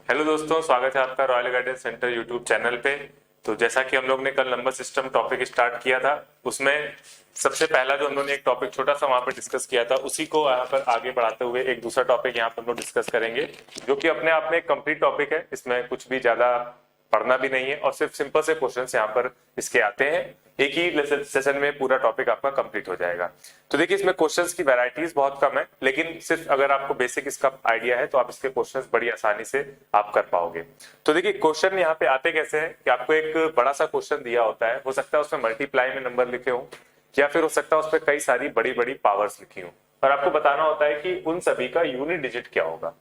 Hello दोस्तों, स्वागत है आपका royal guidance centre YouTube channel पे। तो जैसा कि हम लोग ने कल नंबर सिस्टम टॉपिक स्टार्ट किया था, उसमें सबसे पहला जो हम लोग ने एक टॉपिक छोटा सा वहां पर डिस्कस किया था, उसी को यहाँ पर आगे बढ़ाते हुए एक दूसरा टॉपिक यहाँ पर हम लोग डिस्कस करेंगे, जो कि अपने आप में एक कंप्लीट टॉपिक है। इसमें कुछ भी ज्यादा पढ़ना भी नहीं है और सिर्फ सिंपल से क्वेश्चंस यहाँ पर इसके आते हैं। एक ही सेशन में पूरा टॉपिक आपका कंप्लीट हो जाएगा। तो देखिए, इसमें क्वेश्चंस की वैरायटीज बहुत कम है, लेकिन सिर्फ अगर आपको बेसिक इसका आइडिया है तो आप इसके क्वेश्चंस बड़ी आसानी से आप कर पाओगे। तो देखिए, क्वेश्चन यहाँ पे आते कैसे हैं कि आपको एक बड़ा सा क्वेश्चन दिया होता है, हो सकता है उसमें मल्टीप्लाई में नंबर लिखे हो, या फिर हो सकता है उस पर कई सारी बड़ी बड़ी पावर्स लिखी हो, और आपको बताना होता है कि उन सभी का यूनिट डिजिट क्या होगा,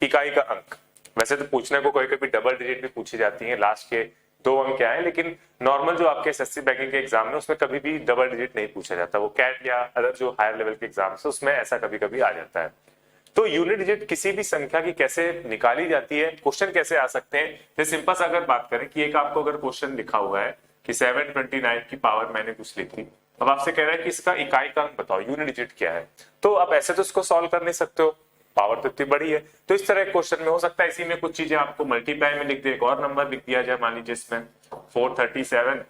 इकाई का अंक। वैसे तो पूछने को कभी कभी डबल डिजिट भी पूछी जाती है, लास्ट के 2 अंक क्या है, लेकिन नॉर्मल जो आपके एसएससी बैंकिंग के एग्जाम में उसमें कभी भी डबल डिजिट नहीं पूछा जाता। वो कैट या अदर जो हायर लेवल के एग्जाम है उसमें ऐसा कभी कभी आ जाता है। तो यूनिट डिजिट किसी भी संख्या की कैसे निकाली जाती है, क्वेश्चन कैसे आ सकते हैं, तो सिंपल सा अगर बात करें कि एक आपको अगर क्वेश्चन लिखा हुआ है कि 729 की पावर मैंने कुछ लिखी, अब आपसे कह रहा है कि इसका इकाई का अंक बताओ, यूनिट डिजिट क्या है। तो आप ऐसे तो इसको सॉल्व कर नहीं सकते हो, पावर तो इतनी बड़ी है। तो इस तरह क्वेश्चन में हो सकता है इसी में कुछ चीजें आपको मल्टीप्लाई में लिख दे, एक और नंबर लिख दिया जाए, मान लीजिए इसमें 437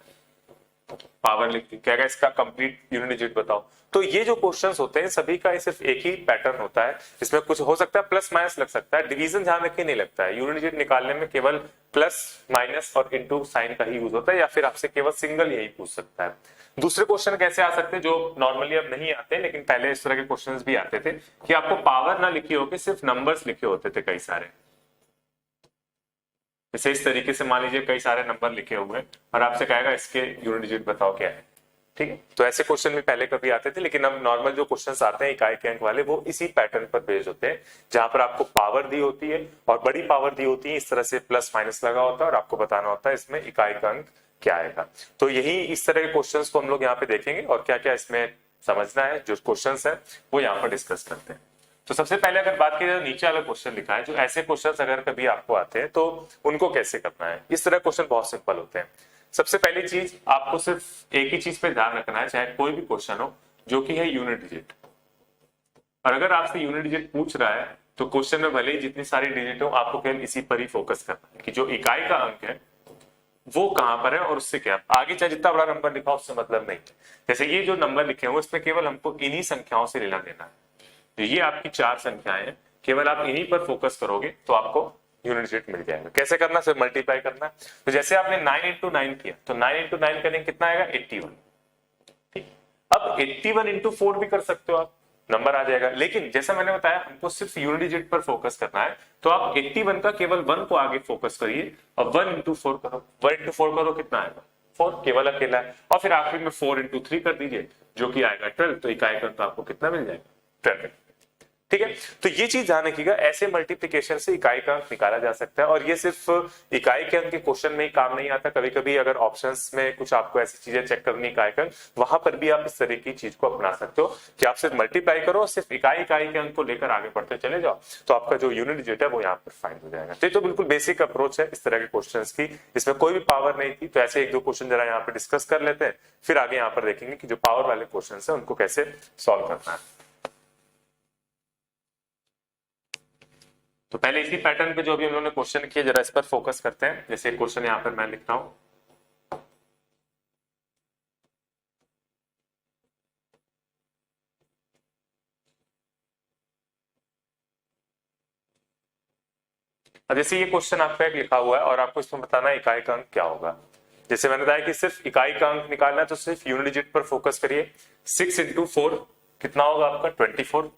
पावर लिख दी, क्या इसका कंप्लीट यूनिट डिजिट बताओ। तो ये जो क्वेश्चंस होते हैं सभी का सिर्फ एक ही पैटर्न होता है। इसमें कुछ हो सकता है प्लस माइनस लग सकता है, डिवीजन ध्यान रखिए नहीं लगता है। यूनिट डिजिट निकालने में केवल प्लस माइनस और इनटू साइन का ही यूज होता है, या फिर आपसे केवल सिंगल यही पूछ सकता है। दूसरे क्वेश्चन कैसे आ सकते हैं जो नॉर्मली अब नहीं आते, लेकिन पहले इस तरह के क्वेश्चंस भी आते थे कि आपको पावर ना लिखी होगी, सिर्फ नंबर्स लिखे होते थे कई सारे। जैसे इस तरीके से मान लीजिए कई सारे नंबर लिखे हुए हैं और आपसे कहेगा इसके यूनिट डिजिट बताओ क्या है। ठीक है, तो ऐसे क्वेश्चन भी पहले कभी आते थे, लेकिन अब नॉर्मल जो क्वेश्चंस आते हैं इकाई के अंक वाले, वो इसी पैटर्न पर बेस्ड होते हैं, जहां पर आपको पावर दी होती है और बड़ी पावर दी होती है, इस तरह से प्लस माइनस लगा होता है और आपको बताना होता है इसमें इकाई का अंक क्या आएगा। तो यही इस तरह के क्वेश्चंस को हम लोग यहाँ पे देखेंगे और क्या क्या इसमें समझना है, जो क्वेश्चंस है वो यहाँ पर डिस्कस करते हैं। तो सबसे पहले अगर बात की जाए, नीचे वाला क्वेश्चन लिखा है, जो ऐसे क्वेश्चंस अगर कभी आपको आते हैं तो उनको कैसे करना है। इस तरह क्वेश्चन बहुत सिंपल होते हैं। सबसे पहली चीज आपको सिर्फ एक ही चीज पे ध्यान रखना है, चाहे कोई भी क्वेश्चन हो, जो कि है यूनिट डिजिट। और अगर आपसे यूनिट डिजिट पूछ रहा है तो क्वेश्चन में भले ही जितनी सारी डिजिट हो, आपको केवल इसी पर ही फोकस करना है कि जो इकाई का अंक है वो कहां पर है और उससे क्या, आगे चाहे जितना बड़ा नंबर लिखा उससे मतलब नहीं। जैसे ये जो नंबर लिखे हुए इसमें केवल हमको इन्हीं संख्याओं से लेना देना है। तो ये आपकी 4 संख्याएं हैं, केवल आप इन्हीं पर फोकस करोगे तो आपको यूनिट डिजिट मिल जाएगा। कैसे करना, सिर्फ मल्टीप्लाई करना है। तो जैसे आपने 9 इंटू 9 किया तो 9 इंटू 9 करेंगे कितना आएगा, 81। ठीक, अब 81 इंटू 4 भी कर सकते हो आप, नंबर आ जाएगा। लेकिन जैसा मैंने बताया हमको सिर्फ यूनिट डिजिट पर फोकस करना है, तो आप 81 का केवल 1 को आगे फोकस करिए और 1 इंटू 4 करो। 1 इंटू 4 करो कितना आएगा, 4, केवल अकेला है। और फिर आखिर में 4 इंटू 3 कर दीजिए, जो कि आएगा 12। तो इकाई का तो आपको कितना मिल जाएगा, 12। ठीक है, तो ये चीज ध्यान रखिएगा, ऐसे मल्टीप्लिकेशन से इकाई का अंक निकाला जा सकता है। और ये सिर्फ इकाई के अंक के क्वेश्चन में ही काम नहीं आता, कभी कभी अगर ऑप्शंस में कुछ आपको ऐसी चीजें चेक करनी इकाई का अंक, वहां पर भी आप इस तरह की चीज को अपना सकते हो कि आप सिर्फ मल्टीप्लाई करो और सिर्फ इकाई के अंक को लेकर आगे बढ़ते चले जाओ, तो आपका जो यूनिट डिजिट है वो यहाँ पर फाइंड हो जाएगा। तो ये तो बिल्कुल बेसिक अप्रोच है इस तरह के क्वेश्चन की, इसमें कोई भी पावर नहीं थी। तो ऐसे 1-2 क्वेश्चन जरा यहाँ पे डिस्कस कर लेते हैं, फिर आगे यहाँ पर देखेंगे कि जो पावर वाले क्वेश्चन है उनको कैसे सॉल्व करना है। तो पहले इसी पैटर्न पे जो भी हम लोगों ने क्वेश्चन किया, जरा इस पर फोकस करते हैं। जैसे क्वेश्चन यहां पर मैं लिख रहा हूं, अब जैसे ये क्वेश्चन आपका एक लिखा हुआ है और आपको इसमें बताना है इकाई का अंक क्या होगा। जैसे मैंने बताया कि सिर्फ इकाई का अंक निकालना है, तो सिर्फ यूनिट डिजिट पर फोकस करिए। 6 इंटू 4 कितना होगा आपका, 24।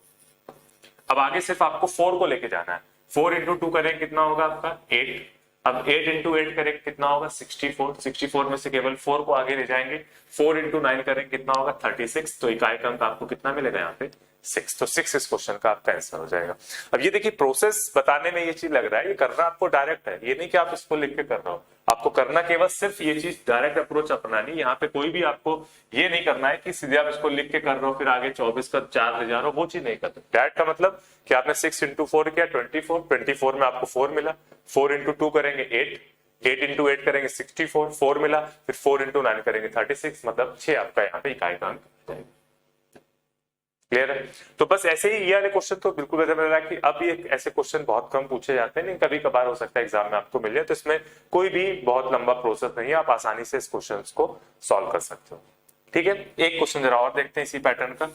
अब आगे सिर्फ आपको 4 को लेके जाना है। 4 इंटू 2 करें कितना होगा आपका, 8। अब 8 इंटू 8 करें कितना होगा, 64। 64 में से केवल 4 को आगे ले जाएंगे। 4 इंटू 9 करें कितना होगा, 36। तो इकाई का अंक आपको कितना मिलेगा यहाँ पे, 6। तो 6 इस क्वेश्चन का आपका आंसर हो जाएगा। अब ये देखिए, प्रोसेस बताने में ये चीज लग रहा है, ये करना आपको डायरेक्ट है, ये नहीं कि आप इसको लिख के कर रहे हो। आपको करना केवल सिर्फ ये चीज डायरेक्ट अप्रोच अपनानी। यहाँ पे कोई भी आपको ये नहीं करना है कि सीधे आप इसको लिख के कर रहे हो फिर आगे 24 का 4 ले जा रहे हो, वो चीज नहीं करते। डायरेक्ट का मतलब कि आपने 6 इंटू 4 किया 24, 24 में आपको 4 मिला। 4 इंटू 2 करेंगे 8, 8 इंटू 8 करेंगे 64, 4 मिला। फिर 4 इंटू 9 करेंगे 36, मतलब 6 आपका यहाँ पे इकाई का अंक। क्लियर है? तो बस ऐसे ही ये वाले क्वेश्चन तो बिल्कुल वैसे मिल रहा है कि अब ये ऐसे क्वेश्चन बहुत कम पूछे जाते हैं, लेकिन कभी कभार हो सकता है एग्जाम में आपको मिल जाए, तो इसमें कोई भी बहुत लंबा प्रोसेस नहीं है, आप आसानी से इस क्वेश्चन को सॉल्व कर सकते हो। ठीक है, एक क्वेश्चन जरा और देखते हैं इसी पैटर्न का।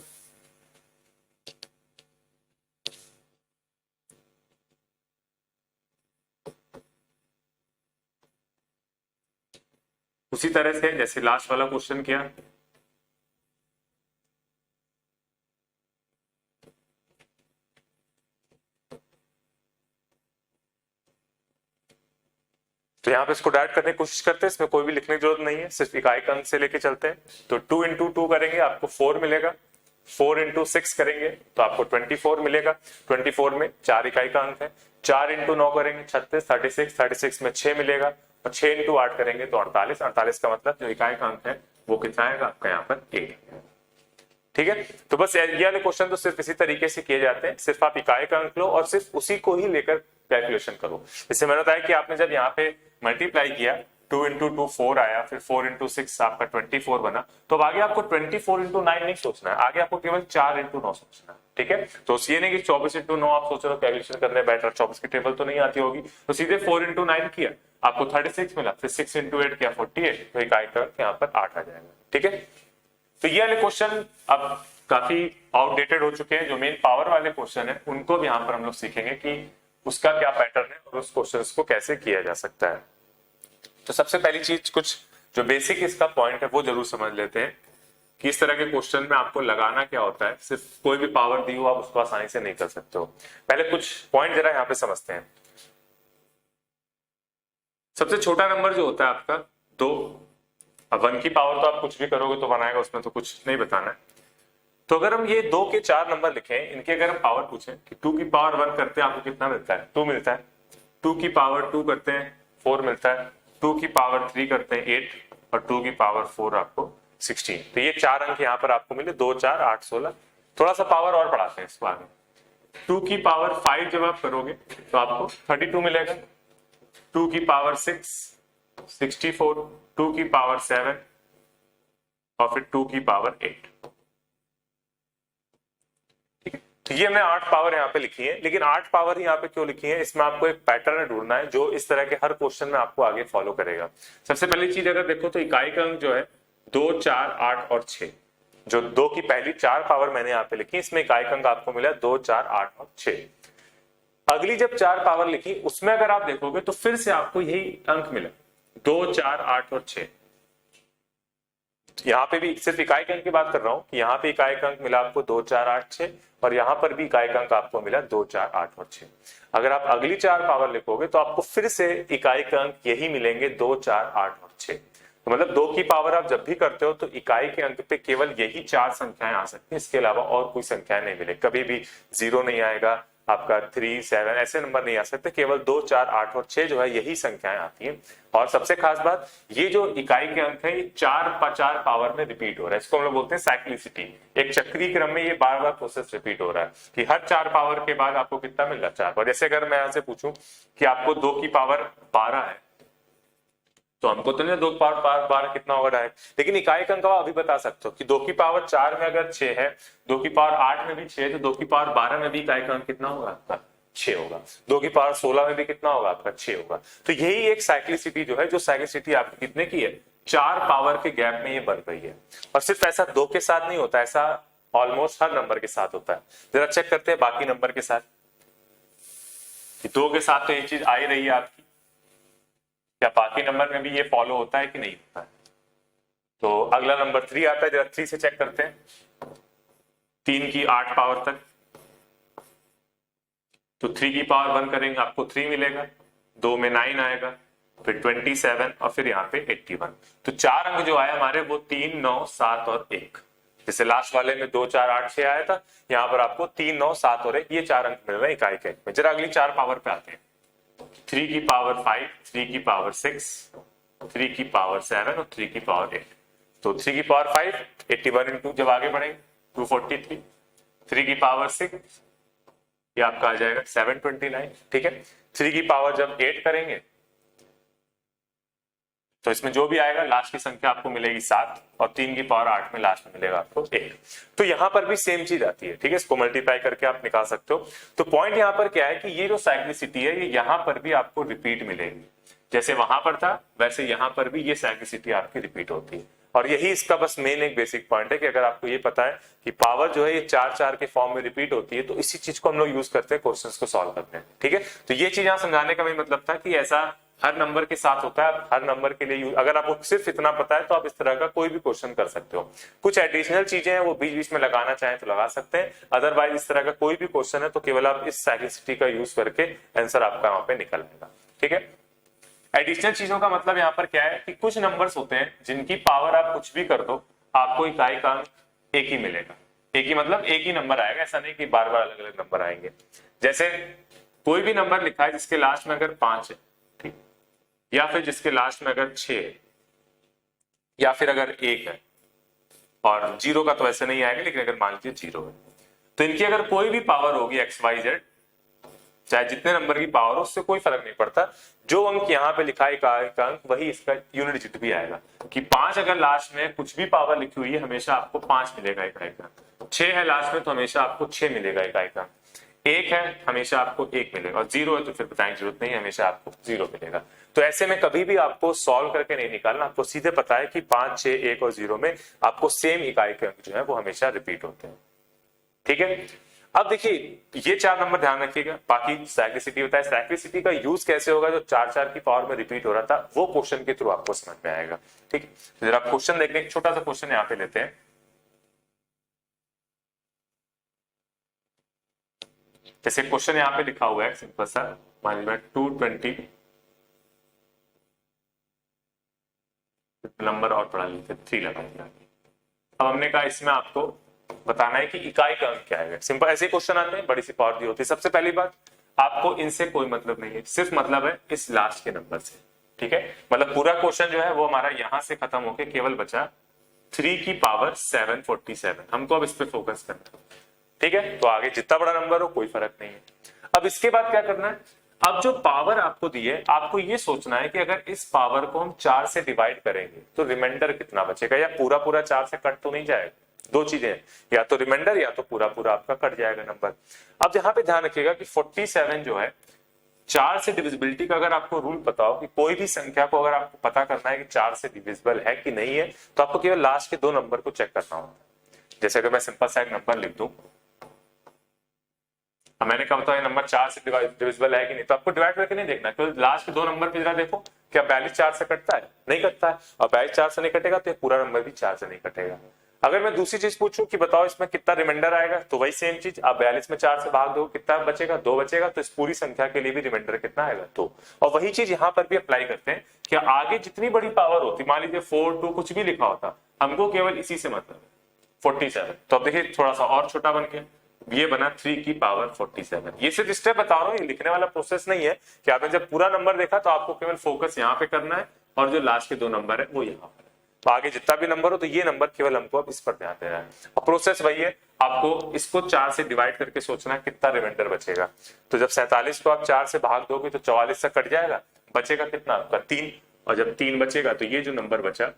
उसी तरह से जैसे लास्ट वाला क्वेश्चन किया, तो यहाँ पे इसको डायरेक्ट करने की कोशिश करते हैं, इसमें कोई भी लिखने की जरूरत नहीं है, सिर्फ इकाई का अंक से लेके चलते हैं। तो 2 इंटू 2 करेंगे आपको 4 मिलेगा, 4 इंटू 6 करेंगे तो आपको 24 मिलेगा, 24 में 4 इकाई का अंक है, 4 इंटू 9 करेंगे 36, 36, 36 में 6 मिलेगा, और 6 इंटू 8 करेंगे तो 48, 48 का मतलब जो इकाई का अंक है वो कितना आएगा आपका यहाँ पर 8। ठीक है, तो बस ये वाले क्वेश्चन तो सिर्फ इसी तरीके से किए जाते हैं, सिर्फ आप इकाई का अंक लो और सिर्फ उसी को ही लेकर कैलकुलेशन करो। इससे मैंने बताया कि आपने जब यहाँ पे मल्टीप्लाई किया 2 इंटू 2 4 आया, फिर 4 इंटू 6 आपका 24 बना, तो अब आगे आपको 24 इंटू 9 नहीं सोचना है, आगे आपको केवल 4 इंटू 9 सोचना है। ठीक है, तो ये नहीं कि 24 इंटू 9 आप सोच रहे हो कैलकुलेशन करने बैठ रहे, 24 की टेबल तो नहीं आती होगी, तो सीधे 4 इंटू 9 किया आपको 36 मिला, फिर 6 इंटू 8 किया 48, तो इकाई का यहाँ पर 8 आ जाएगा। ठीक है, तो ये वाले क्वेश्चन अब काफी आउटडेटेड हो चुके हैं, जो मेन पावर वाले क्वेश्चन है उनको भी यहाँ पर हम लोग सीखेंगे कि उसका क्या पैटर्न है और उस क्वेश्चन को कैसे किया जा सकता है। तो सबसे पहली चीज, कुछ जो बेसिक इसका पॉइंट है वो जरूर समझ लेते हैं कि इस तरह के क्वेश्चन में आपको लगाना क्या होता है। सिर्फ कोई भी पावर दी हो आप उसको आसानी से नहीं कर सकते हो। पहले कुछ पॉइंट जरा यहाँ पे समझते हैं। सबसे छोटा नंबर जो होता है आपका 2, अब 1 की पावर तो आप कुछ भी करोगे तो बनाएगा, उसमें तो कुछ नहीं बताना है। तो अगर हम ये 2 के 4 नंबर लिखें, इनके अगर हम पावर पूछें कि 2 की पावर 1 करते हैं आपको कितना मिलता है, 2 मिलता है, 2 की पावर 2 करते हैं 4 मिलता है, 2 की पावर 3 करते हैं 8, और 2 की पावर 4 आपको 16। तो ये 4 अंक यहाँ पर आपको मिले, 2 4 8 16। थोड़ा सा पावर और बढ़ाते हैं इसको आगे, 2 की पावर 5 जब आप करोगे तो आपको 32 मिलेगा, 2 की पावर 6 64, 2 की पावर 7 और फिर 2 की पावर 8। तो ये हमने 8 पावर यहाँ पे लिखी है, लेकिन 8 पावर यहाँ पे क्यों लिखी है, इसमें आपको एक पैटर्न ढूंढना है जो इस तरह के हर क्वेश्चन में आपको आगे फॉलो करेगा। सबसे पहली चीज अगर देखो तो इकाई का अंक जो है 2 4 8 और 6, जो 2 की पहली 4 पावर मैंने यहाँ पे लिखी, इसमें इकाई का अंक आपको मिला 2 4 8 और 6। अगली जब 4 पावर लिखी उसमें अगर आप देखोगे तो फिर से आपको यही अंक मिला 2 4 8 और 6। यहाँ पे भी सिर्फ इकाई का अंक की बात कर रहा हूं कि यहाँ पे इकाई का अंक मिला आपको 2 4 8 6, और यहाँ पर भी इकाई का अंक आपको मिला 2 4 8 और 6। अगर आप अगली 4 पावर लिखोगे तो आपको फिर से इकाई का अंक यही मिलेंगे 2 4 8 और 6। तो मतलब 2 की पावर आप जब भी करते हो तो इकाई के अंक पे केवल यही 4 संख्याएं आ सकती हैं, इसके अलावा और कोई संख्याएं नहीं मिले, कभी भी 0 नहीं आएगा आपका, 3 7 ऐसे नंबर नहीं आ सकते, केवल 2 4 8 और 6 जो है यही संख्याएं आती हैं। और सबसे खास बात, ये जो इकाई के अंक है ये 4 पावर में रिपीट हो रहा है, इसको हम लोग बोलते हैं साइक्लिसिटी। एक चक्रीय क्रम में ये बार बार प्रोसेस रिपीट हो रहा है कि हर 4 पावर के बाद आपको कितना मिल रहा है 4 पावर। जैसे अगर मैं यहां से पूछूं कि आपको 2 की पावर 12 है, तो हमको तो नहीं 2 की पावर 12 कितना होगा डायरेक्ट, लेकिन इकाई का अंक अभी बता सकते हो कि 2 की पावर 4 में अगर 6 है, 2 की पावर 8 में भी 6 है, तो 2 की पावर 12 में भी इकाई का अंक कितना होगा आपका 6 होगा, 2 की पावर 16 में भी कितना होगा आपका 6 होगा। तो यही एक साइक्लिसिटी जो है, जो साइक्लिसिटी आपकी कितने की है 4 पावर के गैप में ये बन रही है। और सिर्फ ऐसा 2 के साथ नहीं होता, ऐसा ऑलमोस्ट हर नंबर के साथ होता है। जरा चेक करते हैं बाकी नंबर के साथ, 2 के साथ तो ये चीज आ ही रही है आपकी, क्या बाकी नंबर में भी ये फॉलो होता है कि नहीं होता है। तो अगला नंबर 3 आता है, जरा 3 से चेक करते हैं, 3 की 8 पावर तक, तो 3 की पावर 1 करेंगे आपको 3 मिलेगा, 2 में 9 आएगा, फिर 27 और फिर यहाँ पे 81। तो 4 अंक जो आए हमारे वो 3 9 7 और 1। जैसे लास्ट वाले में 2 4 8 6 आया था, यहाँ पर आपको 3 9 7 और 1 ये 4 अंक मिल रहे हैं इकाई के अंक में। जरा अगली 4 पावर पे आते हैं, 3 की पावर 5, 3 की पावर 6, 3 की पावर 7 और 3 की पावर 8। तो 3 की पावर 5 81 इंटू, जब आगे बढ़ेंगे 243, 3 की पावर 6 ये आपका आ जाएगा 729। ठीक है, 3 की पावर जब 8 करेंगे तो इसमें जो भी आएगा लास्ट की संख्या आपको मिलेगी 7 और 3 की पावर 8 में लास्ट में मिलेगा आपको 1। तो यहां पर भी सेम चीज आती है, ठीक है, इसको मल्टीप्लाई करके आप निकाल सकते हो। तो पॉइंट यहां पर क्या है कि ये जो साइक्लिसिटी है ये यहां पर भी आपको रिपीट मिलेगी, जैसे वहां पर था वैसे यहां पर भी ये साइक्लिसिटी आपकी रिपीट होती है। और यही इसका बस मेन एक बेसिक पॉइंट है कि अगर आपको ये पता है कि पावर जो है ये 4 के फॉर्म में रिपीट होती है, तो इसी चीज को हम लोग यूज करते हैं क्वेश्चंस को सॉल्व करते हैं, ठीक है। तो ये चीज यहां समझाने का मेरा मतलब था कि ऐसा हर नंबर के साथ होता है, हर नंबर के लिए अगर आपको सिर्फ इतना पता है तो आप इस तरह का कोई भी क्वेश्चन कर सकते हो। कुछ एडिशनल चीजें हैं वो बीच बीच में लगाना चाहें तो लगा सकते हैं, अदरवाइज इस तरह का कोई भी क्वेश्चन है तो केवल आप इस साइक्लिसिटी का यूज करके आंसर आपका वहां पे निकल आएगा, ठीक है। एडिशनल चीजों का मतलब यहाँ पर क्या है कि कुछ नंबर्स होते हैं जिनकी पावर आप कुछ भी कर दो आपको इकाई का अंक एक ही मिलेगा। एक ही मतलब एक ही नंबर आएगा, ऐसा नहीं कि बार बार अलग अलग नंबर आएंगे। जैसे कोई भी नंबर लिखा है जिसके लास्ट में अगर 5 है, ठीक, या फिर जिसके लास्ट में अगर 6 है, या फिर अगर 1 है, और 0 का तो ऐसे नहीं आएगा, लेकिन अगर मान लीजिए 0 है, तो इनकी अगर कोई भी पावर होगी एक्स वाई जेड, चाहे जितने नंबर की पावर हो उससे कोई फर्क नहीं पड़ता, जो अंक यहाँ पे लिखा है इकाई का अंक वही इसका यूनिट डिजिट भी आएगा। कि 5 अगर लास्ट में कुछ भी पावर लिखी हुई है हमेशा आपको 5 मिलेगा इकाई का, 6 है लास्ट में तो हमेशा आपको 6 मिलेगा इकाई का, 1 है हमेशा आपको 1 मिलेगा, और 0 है तो फिर बताने की जरूरत नहीं, हमेशा आपको 0 मिलेगा। तो ऐसे में कभी भी आपको सॉल्व करके नहीं निकालना, आपको सीधे पता है कि 5, 6, 1 और 0 में आपको सेम इकाई के अंक जो है वो हमेशा रिपीट होते हैं, ठीक है। अब देखिए ये 4 नंबर ध्यान रखिएगा, बाकी साइक्लिसिटी होता है, साइक्लिसिटी का यूज कैसे होगा, जो 4 की पावर में रिपीट हो रहा था वो क्वेश्चन के थ्रू आपको समझ में आएगा, ठीक है। जरा क्वेश्चन देखने, एक छोटा सा क्वेश्चन यहाँ पे लेते हैं। जैसे क्वेश्चन यहाँ पे लिखा हुआ है सिंपल सा, मान लीजिए 220 नंबर और पढ़ा लेते 3 लगा दिया। अब हमने कहा इसमें आपको बताना है कि इकाई का अंक क्या है। सिंपल ऐसे क्वेश्चन आते हैं, बड़ी सी पावर दी होती है। सबसे पहली बात, आपको इनसे कोई मतलब नहीं है, सिर्फ मतलब है इस लास्ट के नंबर से, ठीक है। मतलब पूरा क्वेश्चन जो है वो हमारा यहां से खत्म होके केवल बचा 3 की पावर 747। हमको अब इस पे फोकस करना है, ठीक है। तो आगे जितना बड़ा नंबर हो कोई फर्क नहीं है। अब इसके बाद क्या करना है, अब जो पावर आपको दी है आपको ये सोचना है कि अगर इस पावर को हम 4 से डिवाइड करेंगे तो रिमाइंडर कितना बचेगा, या पूरा पूरा 4 से कट तो नहीं जाएगा। दो चीजें हैं, या तो रिमाइंडर या तो पूरा पूरा आपका कट जाएगा नंबर। अब यहाँ पे ध्यान रखिएगा कि 47 जो है 4 से डिविजिबिलिटी का अगर आपको रूल पता हो कि कोई भी संख्या को अगर आपको पता करना है कि 4 से डिविजिबल है कि नहीं है, तो आपको केवल लास्ट के 2 नंबर को चेक करना होगा। जैसे अगर मैं सिंपल सा एक नंबर लिख दूं, मैंने कहा बताया नंबर 4 से डिविजिबल है कि नहीं, तो आपको डिवाइड करके नहीं देखना, क्योंकि लास्ट के 2 नंबर पे जरा देखो क्या 42 4 से कटता है, नहीं कटता है, और 42 4 से नहीं कटेगा तो पूरा नंबर भी 4 से नहीं कटेगा। अगर मैं दूसरी चीज पूछूं कि बताओ इसमें कितना रिमाइंडर आएगा, तो वही सेम चीज, आप 42 में 4 से भाग दो कितना बचेगा, 2 बचेगा, तो इस पूरी संख्या के लिए भी रिमाइंडर कितना आएगा, 2। और वही चीज यहाँ पर भी अप्लाई करते हैं कि आगे जितनी बड़ी पावर होती, मान लीजिए 4 2 कुछ भी लिखा होता, हमको केवल इसी से मतलब 47। तो अब देखिए थोड़ा सा और छोटा बन के ये बना 3 की पावर 47। ये सिर्फ स्टेप बता रहा हूँ, ये लिखने वाला प्रोसेस नहीं है कि आपने जब पूरा नंबर देखा तो आपको केवल फोकस यहाँ पे करना है, और जो लास्ट के 2 नंबर है वो यहाँ पर है। तो आगे जितना भी नंबर हो तो ये नंबर केवल हमको अब इस पर ध्यान देना है। अब प्रोसेस वही है, आपको इसको 4 से डिवाइड करके सोचना है कितना रिमाइंडर बचेगा। तो जब 47 को आप 4 से भाग दोगे तो 44 से कट जाएगा, बचेगा कितना आपका 3, और जब 3 बचेगा तो ये जो नंबर बचा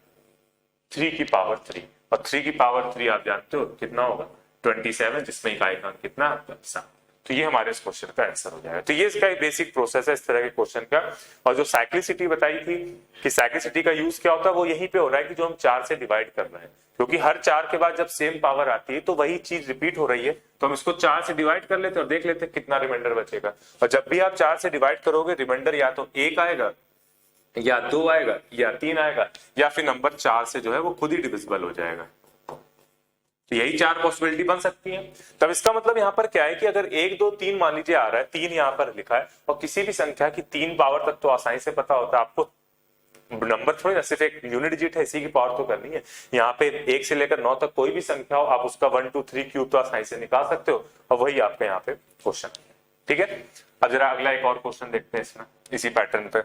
3 की पावर 3, और 3 की पावर 3 आप जानते हो कितना होगा 27, जिसमें इकाई का अंक कितना आपका 7। तो ये हमारे इस क्वेश्चन का आंसर हो जाएगा। तो ये इसका एक बेसिक प्रोसेस है इस तरह के क्वेश्चन का। और जो साइक्लिसिटी बताई थी कि साइक्लिसिटी का यूज क्या होता है, वो यहीं पे हो रहा है कि जो हम 4 से डिवाइड कर रहे हैं, क्योंकि हर 4 के बाद जब सेम पावर आती है तो वही चीज रिपीट हो रही है, तो हम इसको 4 से डिवाइड कर लेते हैं और देख लेते हैं कितना रिमाइंडर बचेगा। और जब भी आप 4 से डिवाइड करोगे रिमाइंडर या तो 1 आएगा, या 2 आएगा, या 3 आएगा, या फिर नंबर 4 से जो है वो खुद ही डिविजिबल हो जाएगा। तो यही 4 पॉसिबिलिटी बन सकती है। तब इसका मतलब यहाँ पर क्या है कि अगर 1 2 3 मान लीजिए आ रहा है, 3 यहाँ पर लिखा है, और किसी भी संख्या की 3 पावर तक तो आसानी से पता होता है आपको, नंबर थोड़ी ना सिर्फ एक यूनिट डिजिट है, इसी की पावर तो करनी है। यहाँ पे 1 से लेकर 9 तक कोई भी संख्या हो, आप उसका 1 2 3 क्यूब तो आसानी से निकाल सकते हो, और वही आपका यहाँ पे क्वेश्चन है, ठीक है। अब जरा अगला एक और क्वेश्चन देखते हैं इसमें इसी पैटर्न पे।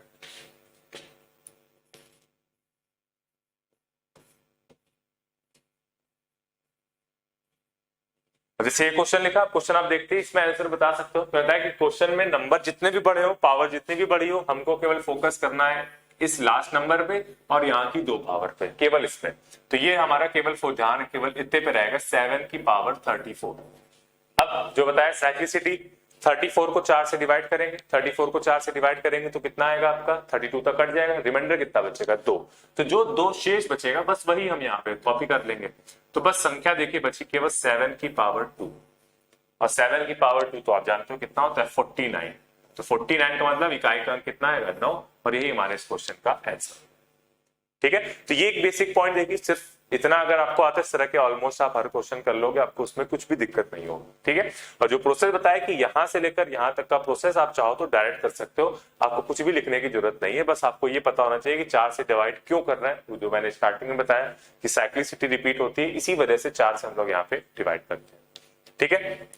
जैसे ये क्वेश्चन लिखा, क्वेश्चन आप देखते हैं इसमें आंसर बता सकते हो। कहता है कि क्वेश्चन में नंबर जितने भी बड़े हो, पावर जितनी भी बड़ी हो, हमको केवल फोकस करना है इस लास्ट नंबर पे और यहाँ की 2 पावर पे, केवल इसमें। तो ये हमारा केवल ध्यान है, केवल इतने पे रहेगा 7 की पावर 34। अब जो बताया साइक्लिसिटी, 34 को 4 से डिवाइड करेंगे, 34 को 4 से डिवाइड करेंगे तो कितना आएगा आपका, 32 तक कट जाएगा, रिमाइंडर कितना बचेगा 2। तो जो 2 शेष बचेगा बस वही हम यहाँ पे कॉपी कर लेंगे। तो बस संख्या देखिए बची केवल 7 की पावर 2, और 7 की पावर 2 तो आप जानते हो कितना होता है 49। तो 49 का मतलब इकाई का अंक कितना आएगा 9, और यही हमारे इस क्वेश्चन का आंसर। ठीक है, तो ये एक बेसिक पॉइंट देखिए, सिर्फ इतना अगर आपको आता है इस तरह के ऑलमोस्ट आप हर क्वेश्चन कर लोगे, आपको उसमें कुछ भी दिक्कत नहीं होगी। ठीक है, और जो प्रोसेस बताया कि यहां से लेकर यहां तक का प्रोसेस आप चाहो तो डायरेक्ट कर सकते हो, आपको कुछ भी लिखने की जरूरत नहीं है। बस आपको ये पता होना चाहिए कि 4 से डिवाइड क्यों कर रहे हैं, जो मैंने स्टार्टिंग में बताया कि साइक्लिसिटी रिपीट होती है, इसी वजह से 4 से हम लोग यहाँ पे डिवाइड करते हैं। ठीक है,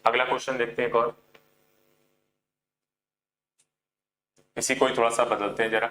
अगला क्वेश्चन देखते हैं एक और, इसी को थोड़ा सा बदलते हैं जरा।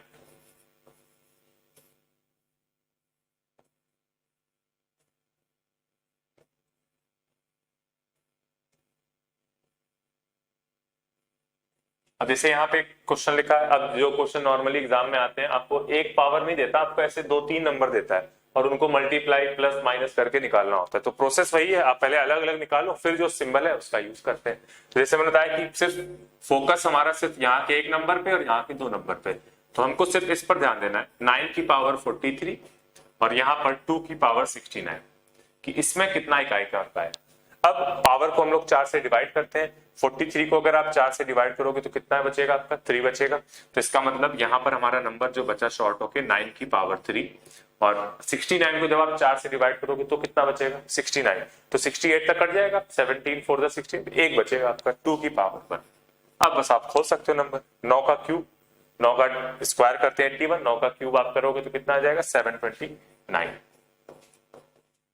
अब जैसे यहाँ पे क्वेश्चन लिखा है, अब जो क्वेश्चन नॉर्मली एग्जाम में आते हैं आपको एक पावर नहीं देता, आपको ऐसे 2-3 नंबर देता है और उनको मल्टीप्लाई प्लस माइनस करके निकालना होता है। तो प्रोसेस वही है, आप पहले अलग अलग निकालो फिर जो सिंबल है उसका यूज करते हैं। तो जैसे मैंने बताया कि सिर्फ फोकस हमारा सिर्फ यहाँ के 1 नंबर पे और यहाँ के 2 नंबर पे, तो हमको सिर्फ इस पर ध्यान देना है 9 की पावर 43 और यहाँ पर 2 की पावर 69 कि इसमें कितना इकाई का अंक है। अब पावर को हम लोग 4 से डिवाइड करते हैं, 43 को अगर आप 4 से डिवाइड करोगे तो कितना बचेगा आपका 3 बचेगा। तो इसका मतलब यहाँ पर हमारा नंबर जो बचा शॉर्ट होके 9 की पावर 3, और 69 को जब आप 4 से डिवाइड करोगे तो कितना बचेगा 69, तो 68 तक कट जाएगा, 17 4 16, एक बचेगा आपका 2 की पावर 1। अब बस आप खोल सकते हो नंबर, 9 का क्यूब, 9 का स्क्वायर करते हैं 81, 9 का क्यूब आप करोगे तो कितना आ जाएगा 729,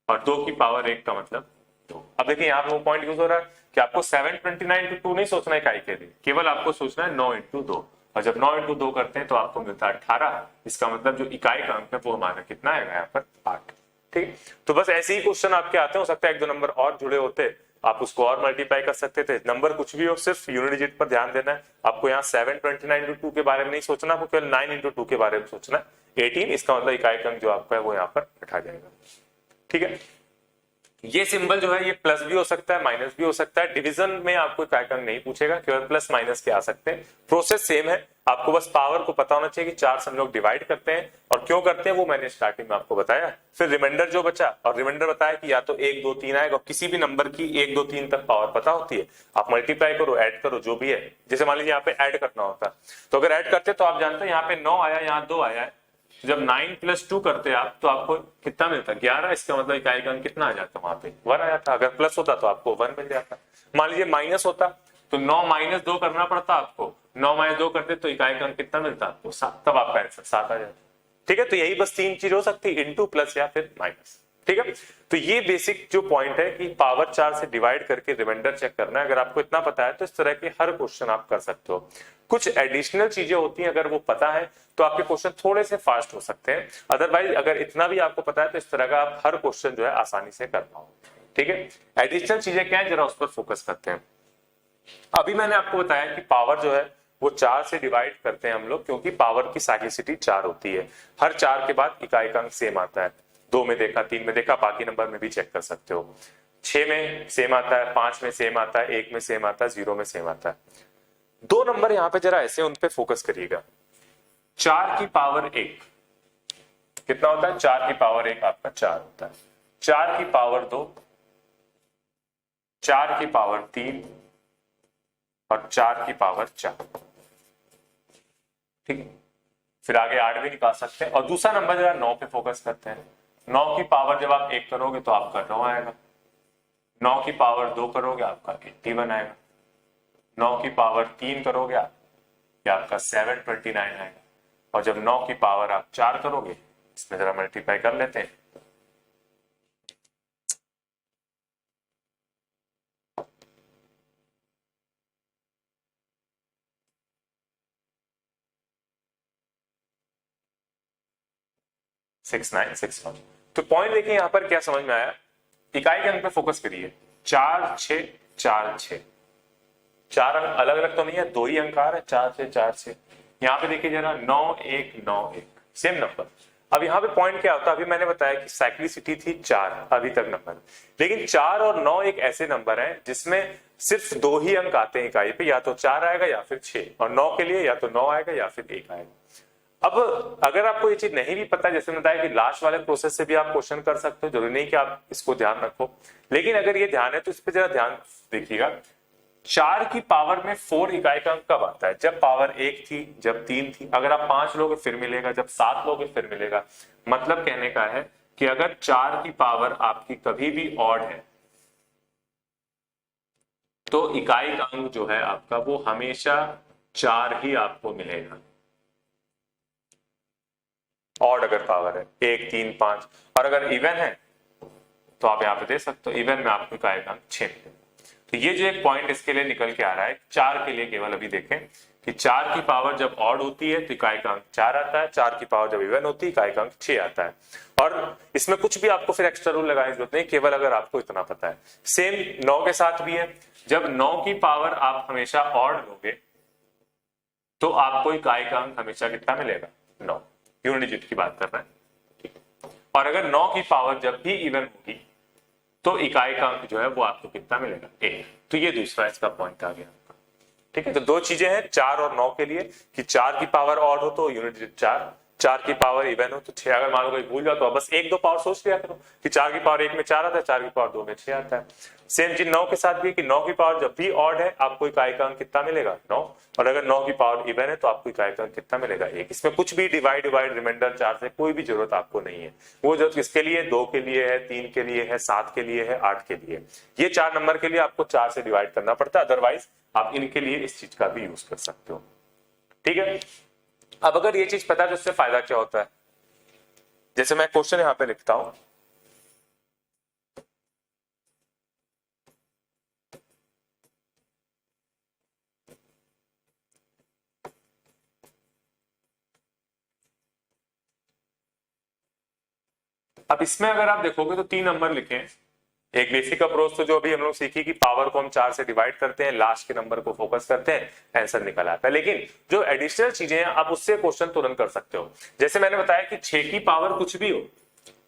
और 2 की पावर 1 का मतलब 2। अब देखिए यहाँ पे वो पॉइंट यूज हो रहा है कि आपको 729 into 2 नहीं सोचना है इकाई के लिए, केवल आपको सोचना है 9 into 2, और जब 9 into 2 करते हैं तो आपको मिलता है 18। इसका मतलब जो इकाई का अंक है वो हमारा कितना आएगा यहाँ पर 8। ठीक, तो बस ऐसे ही क्वेश्चन आपके आते हैं, हो सकता है 1-2 नंबर और जुड़े होते, आप उसको और मल्टीप्लाई कर सकते थे। नंबर कुछ भी हो, सिर्फ यूनिट डिजिट पर ध्यान देना है। आपको यहाँ 729 into 2 के बारे में नहीं सोचना, आपको केवल 9 into 2 के बारे में सोचना है 18। इसका मतलब इकाई का अंक जो आपका है वो यहाँ पर बैठा जाएगा। ठीक है, ये सिंबल जो है ये प्लस भी हो सकता है माइनस भी हो सकता है। डिवीजन में आपको इकाई का अंक नहीं पूछेगा, केवल प्लस माइनस के आ सकते हैं। प्रोसेस सेम है, आपको बस पावर को पता होना चाहिए कि 4 से हम लोग डिवाइड करते हैं, और क्यों करते हैं वो मैंने स्टार्टिंग में आपको बताया। फिर रिमाइंडर जो बचा, और रिमाइंडर बताया कि या तो 1 2 3 आएगा, किसी भी नंबर की 1 2 3 तक पावर पता होती है, आप मल्टीप्लाई करो ऐड करो जो भी है। जैसे मान लीजिए यहाँ पे ऐड करना होता, तो अगर ऐड करते तो आप जानते हो यहाँ पे 9 आया, यहाँ 2 आया है, जब 9 + 2 करते आप तो आपको कितना मिलता 11। इसका मतलब इकाई का अंक कितना आ जाता, वहां पे 1 आ जाता। अगर प्लस होता तो आपको 1 मिल जाता। मान लीजिए माइनस होता तो 9 - 2 करना पड़ता आपको, 9 - 2 करते तो इकाई का अंक कितना मिलता आपको 7, तब आपका आंसर 7 आ जाता। ठीक है, तो यही बस 3 चीज हो सकती है, इंटू प्लस या फिर माइनस। ठीक है, तो ये बेसिक जो पॉइंट है कि पावर 4 से डिवाइड करके रिमाइंडर चेक करना है, अगर आपको इतना पता है तो इस तरह के हर क्वेश्चन आप कर सकते हो। कुछ एडिशनल चीजें होती हैं, अगर वो पता है तो आपके क्वेश्चन थोड़े से फास्ट हो सकते हैं, अदरवाइज अगर इतना भी आपको पता है तो इस तरह का आप हर क्वेश्चन जो है आसानी से कर पाओगे। ठीक है, एडिशनल चीजें क्या है जरा उस पर फोकस करते हैं। अभी मैंने आपको बताया कि पावर जो है वो 4 से डिवाइड करते हैं हम लोग, क्योंकि पावर की साइक्लिसिटी 4 होती है। हर 4 के बाद इकाई का अंक सेम आता है। 2 में देखा, 3 में देखा, बाकी नंबर में भी चेक कर सकते हो। 6 में सेम आता है, 5 में सेम आता है, 1 में सेम आता है, 0 में सेम आता है। 2 नंबर यहां पे जरा ऐसे उन पे फोकस करिएगा। 4 की पावर 1 कितना होता है, 4 की पावर 1 आपका 4 होता है। 4 की पावर 2, 4 की पावर 3 और 4 की पावर 4। ठीक है, फिर आगे 8 भी निकाल सकते हैं। और दूसरा नंबर जरा 9 पे फोकस करते हैं। 9 की पावर जब आप 1 करोगे तो आपका 9 आएगा। 9 की पावर 2 करोगे आपका 81 आएगा। 9 की पावर 3 करोगे आप, या आपका 729 आएगा। और जब 9 की पावर आप 4 करोगे, इसमें जरा मल्टीप्लाई कर लेते हैं, सिक्स 961। तो पॉइंट देखिए यहां पर क्या समझ में आया, इकाई के अंक पे फोकस करिए। 4 6 4 6, 4 अंक अलग अलग तो नहीं है, 2 ही अंक आ रहे हैं, 4 6 4 6। यहाँ पे देखिए जरा 9191 सेम नंबर। अब यहाँ पे पॉइंट क्या होता है, अभी मैंने बताया कि साइक्लिसिटी थी 4 अभी तक नंबर, लेकिन 4 और 9 एक ऐसे नंबर हैं जिसमें सिर्फ 2 ही अंक आते हैं इकाई पे, या तो 4 आएगा या फिर 6, और 9 के लिए या तो 9 आएगा या फिर 1 आएगा। अब अगर आपको ये चीज नहीं भी पता, जैसे मैंने बताया कि लास्ट वाले प्रोसेस से भी आप क्वेश्चन कर सकते हो, जरूरी नहीं कि आप इसको ध्यान रखो, लेकिन अगर ये ध्यान है तो इस पर जरा ध्यान देखिएगा। 4 की पावर में 4 इकाई का अंक कब आता है, जब पावर 1 थी, जब 3 थी, अगर आप 5 लोगे फिर मिलेगा, जब 7 लोगे फिर मिलेगा। मतलब कहने का है कि अगर 4 की पावर आपकी कभी भी ऑड है तो इकाई का अंक जो है आपका वो हमेशा 4 ही आपको मिलेगा, ऑड अगर पावर है 1 3 5। और अगर इवन है तो आप यहां पे दे सकते हो, इवन में आपको इकाई का अंक 6 मिलेगा। तो ये जो एक पॉइंट इसके लिए निकल के आ रहा है 4 के लिए, केवल अभी देखें कि 4 की पावर जब ऑड होती है तो इकाई का अंक 4 आता है, 4 की पावर जब इवन होती है इकाई का अंक 6 आता है। और इसमें कुछ भी आपको फिर एक्स्ट्रा रूल लगाने की जरूरत नहीं, केवल अगर आपको इतना पता है। सेम 9 के साथ भी है, जब 9 की पावर आप हमेशा ऑड लोगे तो आपको इकाई का अंक हमेशा कितना मिलेगा, 9, यूनिट डिजिट की बात कर रहे हैं, ठीक है। और अगर 9 की पावर जब भी इवन होगी तो इकाई का अंक जो है वो आपको कितना मिलेगा, 1। तो ये दूसरा इसका पॉइंट आ गया आपका, ठीक है। तो 2 चीजें हैं 4 और 9 के लिए कि 4 की पावर ऑड हो तो यूनिट डिजिट 4, 4 की पावर इवन हो तो 6। अगर मान लो कोई भूल जाओ तो बस 1 2 पावर सोच लिया करो कि 4 की पावर 1 में 4 आता है, 4 की पावर 2 में 6 आता है। सेम चीज 9 के साथ भी कि 9 की पावर जब भी ऑड है आपको इकाई का अंक कितना मिलेगा, 9। और अगर 9 की पावर इवन है तो आपको इकाई का अंक कितना मिलेगा, 1। इसमें कुछ भी डिवाइड रिमाइंडर 4 से कोई भी जरूरत आपको नहीं है। वो जो किसके लिए, 2 के लिए है, 3 के लिए है, 7 के लिए है, 8 के लिए। ये 4 नंबर के लिए आपको 4 से डिवाइड करना पड़ता है, अदरवाइज आप इनके लिए इस चीज का भी यूज कर सकते हो, ठीक है। अब अगर ये चीज पता है तो उससे फायदा क्या होता है, जैसे मैं क्वेश्चन यहां पे लिखता हूं, अब इसमें अगर आप देखोगे तो 3 नंबर लिखे हैं। एक बेसिक अप्रोच तो जो अभी हम लोग सीखी कि पावर को हम 4 से डिवाइड करते हैं, लास्ट के नंबर को फोकस करते हैं, आंसर निकल आता है। लेकिन जो एडिशनल चीजें हैं आप उससे क्वेश्चन तुरंत कर सकते हो। जैसे मैंने बताया कि 6 की पावर कुछ भी हो,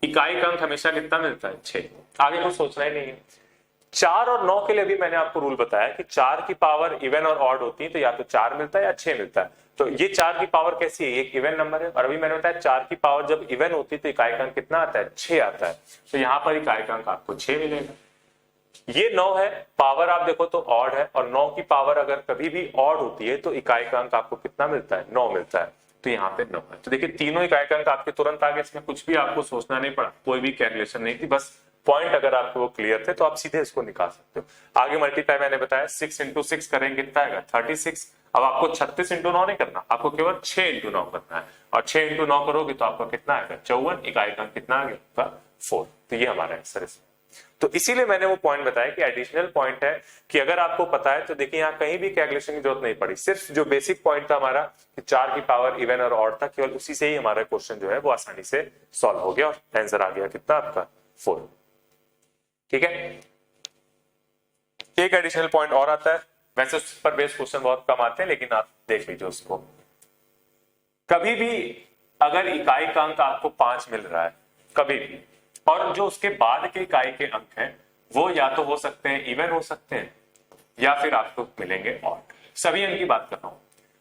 इकाई का अंक हमेशा कितना मिलता है, 6। आगे कुछ सोचना ही नहीं है। 4 और 9 के लिए भी मैंने आपको रूल बताया कि 4 की पावर इवन और ऑड होती है तो या तो 4 मिलता है या 6 मिलता है। तो ये 4 की पावर कैसी है, एक इवन नंबर है। और अभी मैंने बताया 4 की पावर जब इवन होती है तो इकाई का अंक कितना आता है, 6 आता है। तो यहां पर इकाई का अंक आपको 6 मिलेगा। ये 9 है, पावर आप देखो तो ऑड है, और 9 की पावर अगर कभी भी ऑड होती है तो इकाई का अंक आपको कितना मिलता है, 9 मिलता है। तो यहाँ पे 9 है। तो देखिए तीनों इकाई का अंक आपके तुरंत आ गए, इसमें कुछ भी आपको सोचना नहीं पड़ा, कोई भी कैलकुलेशन नहीं थी, बस पॉइंट अगर आपको वो क्लियर थे तो आप सीधे इसको निकाल सकते हो। आगे मल्टीप्लाई मैंने बताया 6 इंटू 6 करेंगे कितना आएगा, 36। अब आपको 36 इंटू 9 नहीं करना, आपको केवल 6 इंटू 9 करना है, और 6 इंटू 9 करोगे तो आपका कितना आएगा, 54। इकाई का कितना आ गया, 4। तो ये हमारा आंसर है। तो इसीलिए मैंने वो पॉइंट बताया कि एडिशनल पॉइंट है कि अगर आपको पता है तो देखिए यहाँ कहीं भी कैलकुलेशन की जरूरत नहीं पड़ी, सिर्फ जो बेसिक पॉइंट था हमारा कि 4 की पावर इवन और ऑड था, केवल उसी से ही हमारा क्वेश्चन जो है वो आसानी से सॉल्व हो गया और आंसर आ गया कितना आपका, 4। ठीक है। एक एडिशनल पॉइंट और आता है, वैसे उस पर बेस्ड क्वेश्चन बहुत कम आते हैं लेकिन आप देख लीजिए उसको। कभी भी अगर इकाई का अंक आपको 5 मिल रहा है कभी भी, और जो उसके बाद के इकाई के अंक हैं वो या तो हो सकते हैं इवन हो सकते हैं या फिर आपको मिलेंगे ऑड। सभी अंक की बात कर रहा हूं।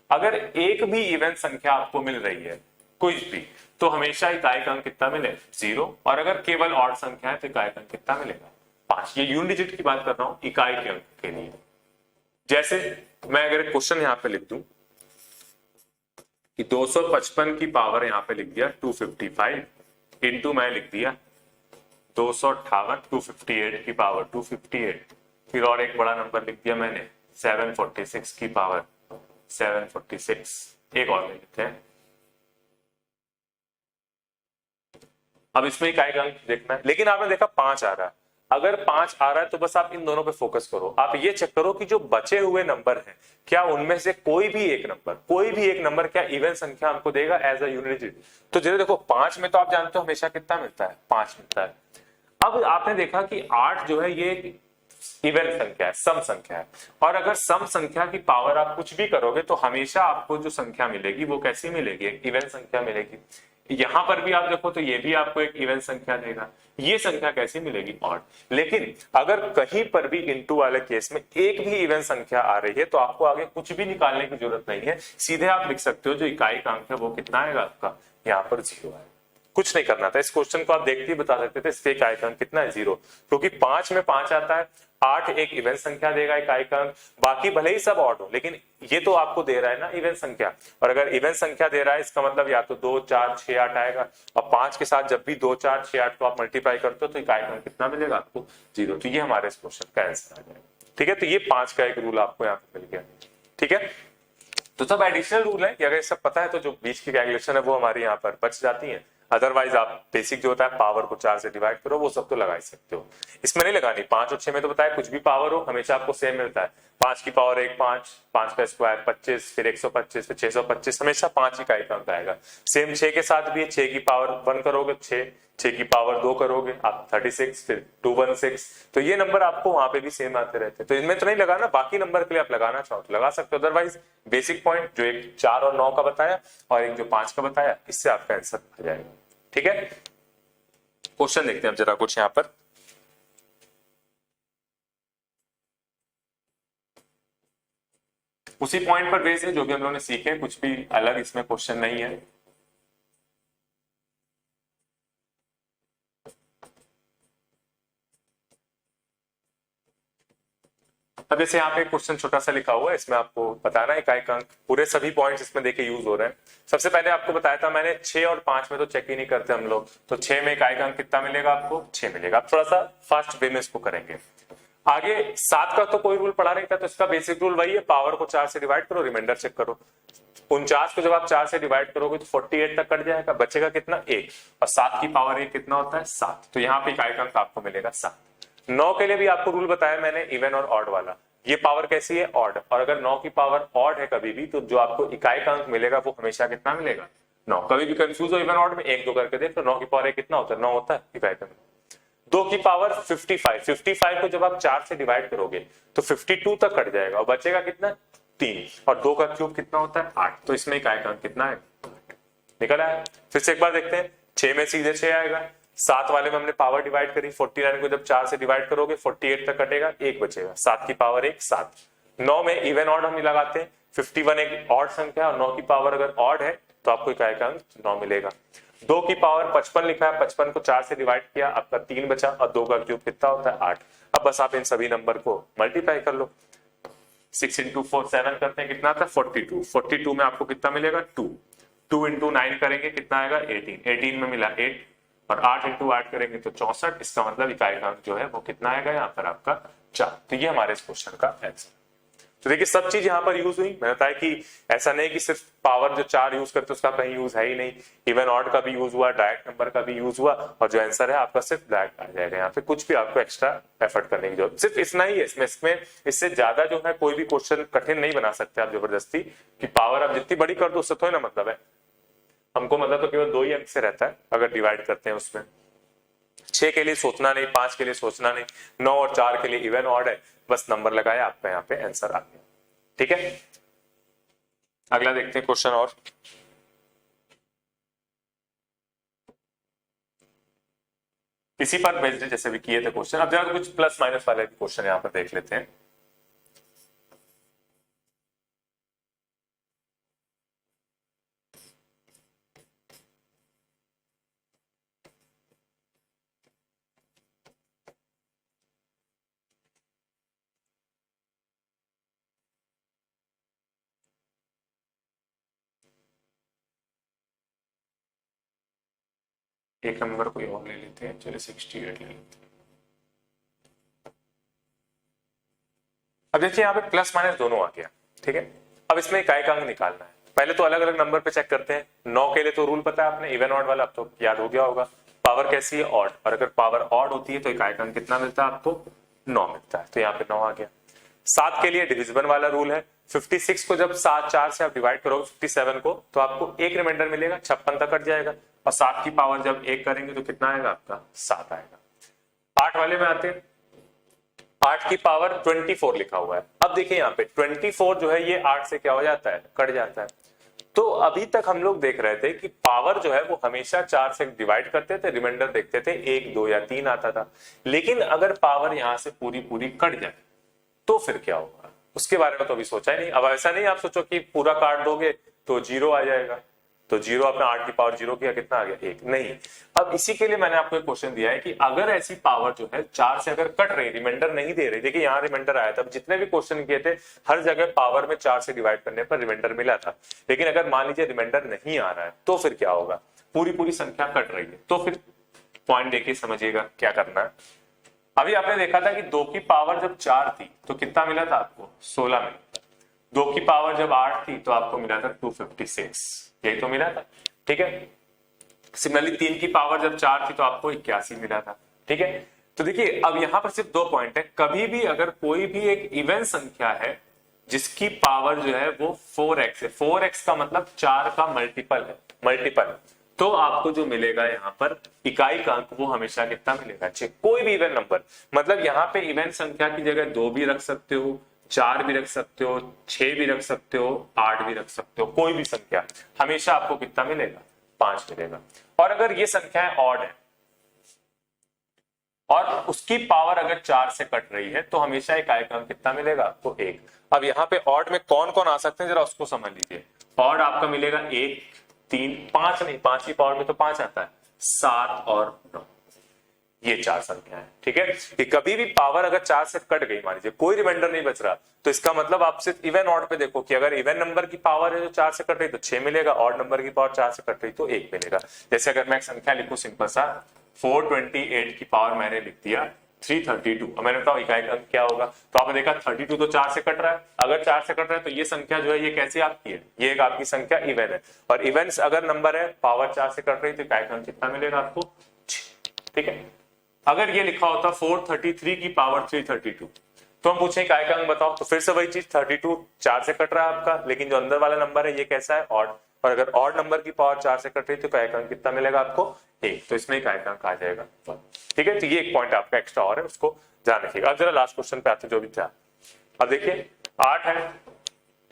अगर एक भी इवन संख्या आपको मिल रही है कुछ भी, तो हमेशा इकाई का अंक कितना मिले, 0। और अगर केवल ऑड संख्या है तो इकाई का अंक कितना मिलेगा, 5। ये यूनिट डिजिट की बात कर रहा हूं इकाई के अंक के लिए। जैसे मैं अगर एक क्वेश्चन यहां पे लिख दूं कि 255 की पावर यहां पे लिख दिया 255 इंटू मैं लिख दिया 258, 258 की पावर 258, फिर और एक बड़ा नंबर लिख दिया मैंने 746 की पावर 746। एक और लिखते हैं। अब इसमें इकाई का अंक देखना है, लेकिन आपने देखा 5 आ रहा है। अगर 5 आ रहा है तो बस आप इन दोनों पे फोकस करो। आप ये चेक करो कि जो बचे हुए नंबर हैं क्या उनमें से कोई भी एक नंबर क्या इवन संख्या हमको देगा एज अ यूनिट डिजिट। तो जैसे देखो 5 में तो आप जानते हो हमेशा कितना मिलता है, 5 मिलता है। अब आपने देखा कि 8 जो है ये इवन संख्या है, सम संख्या है। और अगर सम संख्या की पावर आप कुछ भी करोगे तो हमेशा आपको जो संख्या मिलेगी वो कैसी मिलेगी, एक इवन संख्या मिलेगी। यहां पर भी आप देखो तो ये भी आपको एक इवन संख्या देगा, ये संख्या कैसी मिलेगी, ऑड। लेकिन अगर कहीं पर भी इनटू वाले केस में एक भी इवन संख्या आ रही है तो आपको आगे कुछ भी निकालने की जरूरत नहीं है, सीधे आप लिख सकते हो जो इकाई का अंक है वो कितना आएगा आपका, यहाँ पर 0 है। कुछ नहीं करना था, इस क्वेश्चन को आप देखते ही बता सकते थे इसके इकाई का अंक कितना है, 0, क्योंकि 5 में 5 आता है, 8 एक इवन संख्या देगा इकाई का अंक, बाकी भले ही सब ऑड हो लेकिन ये तो आपको दे रहा है ना इवन संख्या। और अगर इवन संख्या दे रहा है इसका मतलब या तो 2 4 6 8 आएगा, और 5 के साथ जब भी 2 4 6 8 को आप मल्टीप्लाई करते हो तो इकाई का अंक कितना मिलेगा आपको, 0। तो ये हमारे इस क्वेश्चन का आंसर आ जाएगा। ठीक है, तो ये 5 का एक रूल आपको यहाँ पे मिल गया। ठीक है, तो सब एडिशनल रूल है कि अगर सब पता है तो जो बीच की कैलकुलेशन है वो हमारी यहाँ पर बच जाती है। अदरवाइज आप बेसिक जो होता है पावर को 4 से डिवाइड करो, वो सब तो लगा ही सकते हो, इसमें नहीं लगानी। 5 और 6 में तो बताया कुछ भी पावर हो हमेशा आपको सेम मिलता है, 5 की पावर 1 5, 5 का स्क्वायर 25, फिर 125, फिर 625, हमेशा 5 इकाई का अंक आएगा। सेम 6 के साथ भी 6 की पावर 1 करोगे 6 की पावर 2 करोगे आप 36, फिर 216, तो ये नंबर आपको वहां पे भी सेम आते रहते हैं। तो इनमें तो नहीं लगाना, बाकी नंबर के लिए आप लगाना चाहो तो लगा सकते हो, अदरवाइज बेसिक पॉइंट जो एक 4 और 9 का बताया और एक जो 5 का बताया, इससे आपका आंसर आ जाएगा। ठीक है, क्वेश्चन देखते हैं अब जरा कुछ यहां पर। उसी पॉइंट पर बेस है जो भी हम लोगों ने सीखे, कुछ भी अलग इसमें क्वेश्चन नहीं है। अब जैसे यहाँ पे क्वेश्चन छोटा सा लिखा हुआ है, इसमें आपको बताना है इकाई का अंक, पूरे सभी पॉइंट्स इसमें देखे यूज हो रहे हैं। सबसे पहले आपको बताया था मैंने 6 और 5 में तो चेक ही नहीं करते हम लोग, तो 6 में इकाई का अंक कितना मिलेगा आपको, 6 मिलेगा। आप थोड़ा सा फास्ट वे में इसको करेंगे। आगे 7 का तो कोई रूल पढ़ा नहीं था, तो इसका बेसिक रूल वही है, पावर को 4 से डिवाइड करो, रिमाइंडर चेक करो। 49 को जब आप 4 से डिवाइड करोगे तो 48 तक कट जाएगा, बचेगा कितना, 1, और 7 की पावर 1 कितना होता है, 7, तो यहाँ पे इकाई का अंक आपको मिलेगा 7। 9 के लिए भी आपको रूल बताया मैंने इवन और ऑड वाला, ये पावर कैसी है, ऑड, और अगर 9 की पावर ऑड है कभी भी तो जो आपको इकाई का अंक मिलेगा वो हमेशा कितना मिलेगा, 9। कभी भी कंफ्यूज हो इवन ऑड में 1 2 करके देख तो 9 की पावर कितना होता है, 9 होता है इकाई का अंक। 2 की पावर 55 को जब आप 4 से डिवाइड करोगे तो 52 तक कट जाएगा और बचेगा कितना, 3, और 2 का क्यूब कितना होता है, 8, तो इसमें इकाई का अंक कितना है, निकल आया। फिर से एक बार देखते हैं, 6 में सीधे 6 आएगा, 7 वाले में हमने पावर डिवाइड करी, 49 को जब 4 से डिवाइड करोगे 48 तक कटेगा, 1 बचेगा, 7 की पावर 1 7। 9 में इवन ऑड हम लगाते हैं, 51 एक ऑड संख्या और 9 की पावर अगर ऑड है तो आपको इकाई का अंक 9 मिलेगा। 2 की पावर 55 लिखा है, 55 को 4 से डिवाइड किया, आपका 3 बचा, और 2 का क्यूब कितना होता है, 8। अब बस आप इन सभी नंबर को मल्टीप्लाई कर लो, 6 इंटू 4 7 करते हैं, कितना आता है 42, 42 में आपको कितना मिलेगा, 2 इंटू 9 करेंगे कितना आएगा, 18, 18 में मिला 8, और 8 इंटू 8 करेंगे तो 64, इसका मतलब इकाई का अंक जो है वो कितना आएगा यहाँ पर आपका 4। तो ये हमारे इस क्वेश्चन का आंसर। तो देखिए सब चीज यहाँ पर यूज हुई, मैंने बताया कि ऐसा नहीं कि सिर्फ पावर जो 4 यूज करते उसका कहीं यूज है ही नहीं, इवन ऑड का भी यूज हुआ, डायरेक्ट नंबर का भी यूज हुआ, और जो आंसर है आपका सिर्फ डायरेक्ट आ जाएगा। यहाँ पे कुछ भी आपको एक्स्ट्रा एफर्ट करने की जरूरत, सिर्फ इतना ही है इसमें इससे ज्यादा जो है कोई भी क्वेश्चन कठिन नहीं बना सकते आप जबरदस्ती, कि पावर आप जितनी बड़ी कर दो उससे थोड़ी ना मतलब है, हमको मतलब तो केवल 2 ही अंक से रहता है अगर डिवाइड करते हैं उसमें। 6 के लिए सोचना नहीं, 5 के लिए सोचना नहीं, 9 और 4 के लिए इवन ऑड है, बस नंबर लगाया आपका यहाँ पे आंसर आ गया। ठीक है, अगला देखते हैं क्वेश्चन। और इसी पर बेस्ड जैसे भी किए थे क्वेश्चन, अब जरा कुछ प्लस माइनस वाले क्वेश्चन यहाँ पर देख लेते हैं। एक नंबर कोई और ले लेते हैं, चलिए 68 ले लेते हैं। अब देखिए यहाँ पे प्लस माइनस दोनों आ गया, ठीक है। अब इसमें इकाई का अंक निकालना है, पहले तो अलग अलग नंबर पे चेक करते हैं। 9 के लिए तो रूल पता है आपने, इवन ऑड वाला, अब तो याद हो गया होगा। पावर कैसी है, ऑड, और अगर पावर ऑड होती है तो इकाई का अंक कितना मिलता है आपको, 9 मिलता है, तो यहाँ पे 9 आ गया। 7 के लिए डिविजिबल वाला रूल है, 56 को जब 7 4 से आप डिवाइड करोगे 57 को तो आपको एक रिमाइंडर मिलेगा, 56 तक कट जाएगा, और 7 की पावर जब 1 करेंगे तो कितना आएगा आपका, 7 आएगा। 8 वाले में आते हैं, 8 की पावर 24 लिखा हुआ है। अब देखिए यहाँ पे 24 जो है ये 8 से क्या हो जाता है, कट जाता है। तो अभी तक हम लोग देख रहे थे कि पावर जो है वो हमेशा 4 से डिवाइड करते थे, रिमाइंडर देखते थे 1, 2 या 3 आता था। लेकिन अगर पावर यहां से पूरी पूरी कट जाए तो फिर क्या होगा, उसके बारे में तो अभी सोचा ही नहीं। अब ऐसा नहीं आप सोचो कि पूरा काट दोगे तो 0 आ जाएगा, तो 0 अपना 8 की पावर 0 किया, कितना आ गया 1, नहीं। अब इसी के लिए मैंने आपको एक क्वेश्चन दिया है कि अगर ऐसी पावर जो है 4 से अगर कट रही, रिमाइंडर नहीं दे रही, देखिए यहाँ रिमाइंडर आया था, जितने भी क्वेश्चन किए थे हर जगह पावर में 4 से डिवाइड करने पर रिमाइंडर मिला था। लेकिन अगर मान लीजिए रिमाइंडर नहीं आ रहा है तो फिर क्या होगा, पूरी पूरी संख्या कट रही है, तो फिर पॉइंट देखिए समझिएगा क्या करना है। अभी आपने देखा था कि 2 की पावर जब 4 थी तो कितना मिला था आपको, 16 मिला था। 2 की पावर जब 8 थी तो आपको मिला था 256, यही तो मिला था, ठीक है। सिमिलरली 3 की पावर जब 4 थी तो आपको 81 मिला था, ठीक है। तो देखिए अब यहां पर सिर्फ 2 पॉइंट है, कभी भी अगर कोई भी एक इवन संख्या है जिसकी पावर जो है वो 4x है, 4x का मतलब 4 का मल्टीपल है, मल्टीपल, तो आपको जो मिलेगा यहाँ पर इकाई का अंक वो हमेशा कितना मिलेगा, 6। कोई भी इवन नंबर, मतलब यहाँ पे इवन संख्या की जगह 2 भी रख सकते हो, 4 भी रख सकते हो, 6 भी रख सकते हो, 8 भी रख सकते हो, कोई भी संख्या हमेशा आपको कितना मिलेगा, 5 मिलेगा। और अगर ये संख्याएं ऑड है और उसकी पावर अगर 4 से कट रही है तो हमेशा इकाई का अंक कितना मिलेगा आपको, 1। अब यहाँ पे ऑड में कौन कौन आ सकते हैं जरा उसको समझ लीजिए। ऑड आपका मिलेगा 1, 3, 5 नहीं, 5 की पावर में तो 5 आता है, 7 और 9, ये 4 संख्याएं, ठीक है। कि कभी भी पावर अगर 4 से कट गई, मान लीजिए कोई रिमाइंडर नहीं बच रहा, तो इसका मतलब आप सिर्फ इवन ऑड पे देखो कि अगर इवन नंबर की पावर है जो 4 से कट रही तो 6 मिलेगा, ऑड नंबर की पावर 4 से कट रही तो 1 मिलेगा। जैसे अगर मैं एक संख्या लिखूं सिंपल सा, 428 की पावर मैंने लिख दिया 332, अब मैंने बताओ इकाई का अंक क्या होगा, तो आपने देखा 32 तो 4 से कट रहा है, अगर 4 से कट रहा है तो ये संख्या जो है ये कैसी आपकी है, ये एक आपकी संख्या इवन है, और इवन अगर नंबर है पावर 4 से कट रही तो इकाई का अंक कितना मिलेगा आपको, 6, ठीक है। अगर ये लिखा होता 433 की पावर 332 तो हम पूछें इकाई का अंक बताओ, तो फिर से वही चीज, 32 4 से कट रहा है आपका, लेकिन जो अंदर वाला नंबर है ये कैसा है, ऑड, और अगर ऑड नंबर की पावर 4 से कट रही तो इकाई का अंक कितना मिलेगा आपको, 1, तो इसमें इकाई का अंक आ जाएगा, ठीक है। तो ये एक पॉइंट आपका एक्स्ट्रा और है, उसको ध्यान रखिएगा। अब जरा लास्ट क्वेश्चन पे आते जो भी था। अब देखिए 8 है,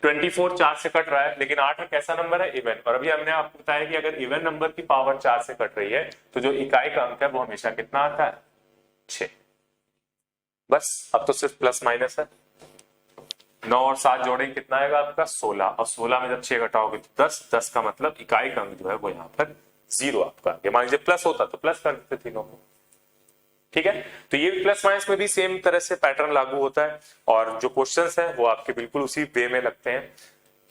24 4 से कट रहा है, लेकिन 8 कैसा नंबर है, इवन, और अभी हमने आपको बताया कि अगर इवन नंबर की पावर 4 से कट रही है तो जो इकाई का अंक है वो हमेशा कितना आता है, 6। बस अब तो सिर्फ प्लस माइनस है, 9 और 7 जोड़ेंगे कितना आएगा आपका 16, और 16 में जब 6 घटाओगे तो 10, 10 का मतलब इकाई का अंक जो है वो यहाँ पर 0 आपका, मान लीजिए प्लस होता तो प्लस कर देते तीनों को, ठीक है। तो ये प्लस माइनस में भी सेम तरह से पैटर्न लागू होता है, और जो क्वेश्चंस हैं वो आपके बिल्कुल उसी वे में लगते हैं।